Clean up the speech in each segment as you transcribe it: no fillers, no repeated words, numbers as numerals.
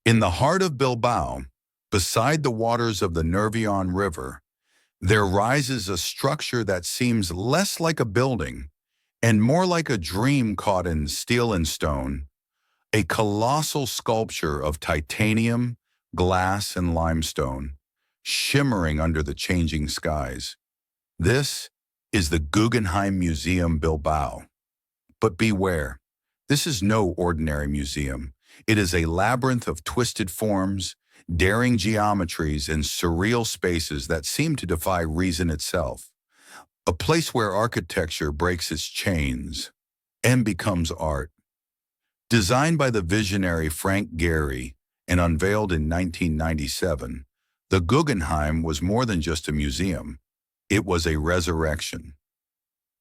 In the heart of Bilbao, beside the waters of the Nervion River, there rises a structure that seems less like a building and more like a dream caught in steel and stone, a colossal sculpture of titanium, glass, and limestone, shimmering under the changing skies. This is the Guggenheim Museum Bilbao. But beware, this is no ordinary museum. It is a labyrinth of twisted forms, daring geometries, and surreal spaces that seem to defy reason itself. A place where architecture breaks its chains and becomes art. Designed by the visionary Frank Gehry and unveiled in 1997, the Guggenheim was more than just a museum. It was a resurrection.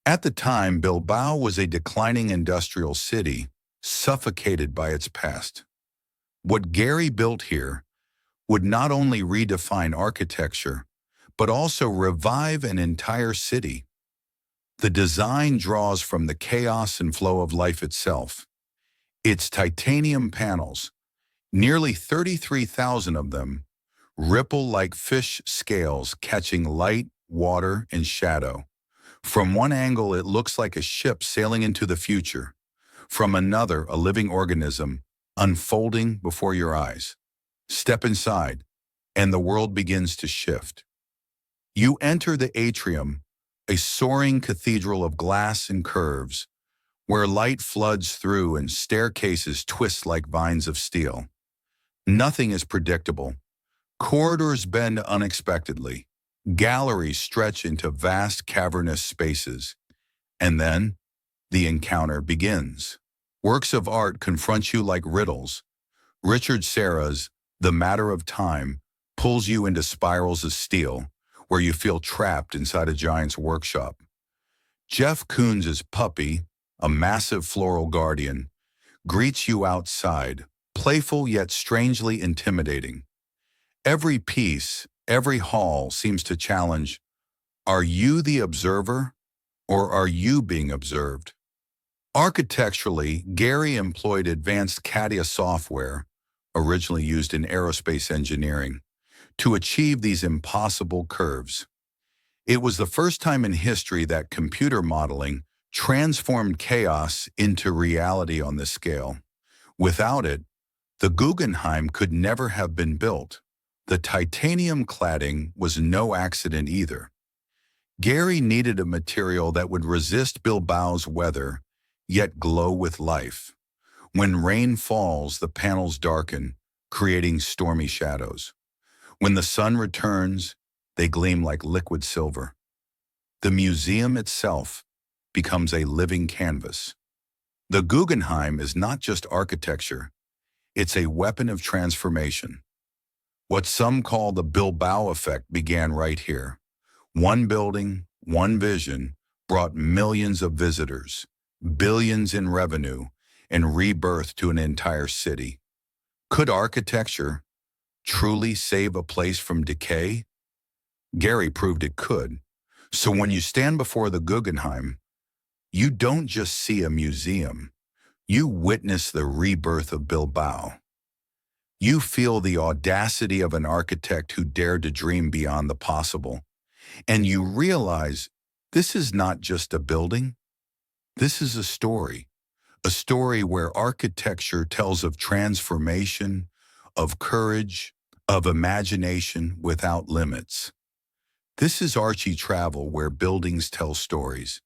At the time, Bilbao was a declining industrial city, suffocated by its past. What Gehry built here would not only redefine architecture, but also revive an entire city. The design draws from the chaos and flow of life itself. Its titanium panels, nearly 33,000 of them, ripple like fish scales catching light, water, and shadow. From one angle, it looks like a ship sailing into the future. From another, a living organism unfolding before your eyes. Step inside, and the world begins to shift. You enter the atrium, a soaring cathedral of glass and curves, where light floods through and staircases twist like vines of steel. Nothing is predictable. Corridors bend unexpectedly. Galleries stretch into vast cavernous spaces. And then, the encounter begins. Works of art confront you like riddles. Richard Serra's The Matter of Time pulls you into spirals of steel, where you feel trapped inside a giant's workshop. Jeff Koons's Puppy, a massive floral guardian, greets you outside, playful yet strangely intimidating. Every piece, every hall seems to challenge, are you the observer, or are you being observed? Architecturally, Gehry employed advanced CATIA software, originally used in aerospace engineering, to achieve these impossible curves. It was the first time in history that computer modeling transformed chaos into reality on this scale. Without it, the Guggenheim could never have been built. The titanium cladding was no accident either. Gehry needed a material that would resist Bilbao's weather, yet glow with life. When rain falls, the panels darken, creating stormy shadows. When the sun returns, they gleam like liquid silver. The museum itself becomes a living canvas. The Guggenheim is not just architecture, it's a weapon of transformation. What some call the Bilbao effect began right here. One building, one vision, brought millions of visitors, billions in revenue, and rebirth to an entire city. Could architecture truly save a place from decay? Gehry proved it could. So when you stand before the Guggenheim, you don't just see a museum, you witness the rebirth of Bilbao. You feel the audacity of an architect who dared to dream beyond the possible. And you realize this is not just a building. This is a story where architecture tells of transformation, of courage, of imagination without limits. This is Archi travel where buildings tell stories.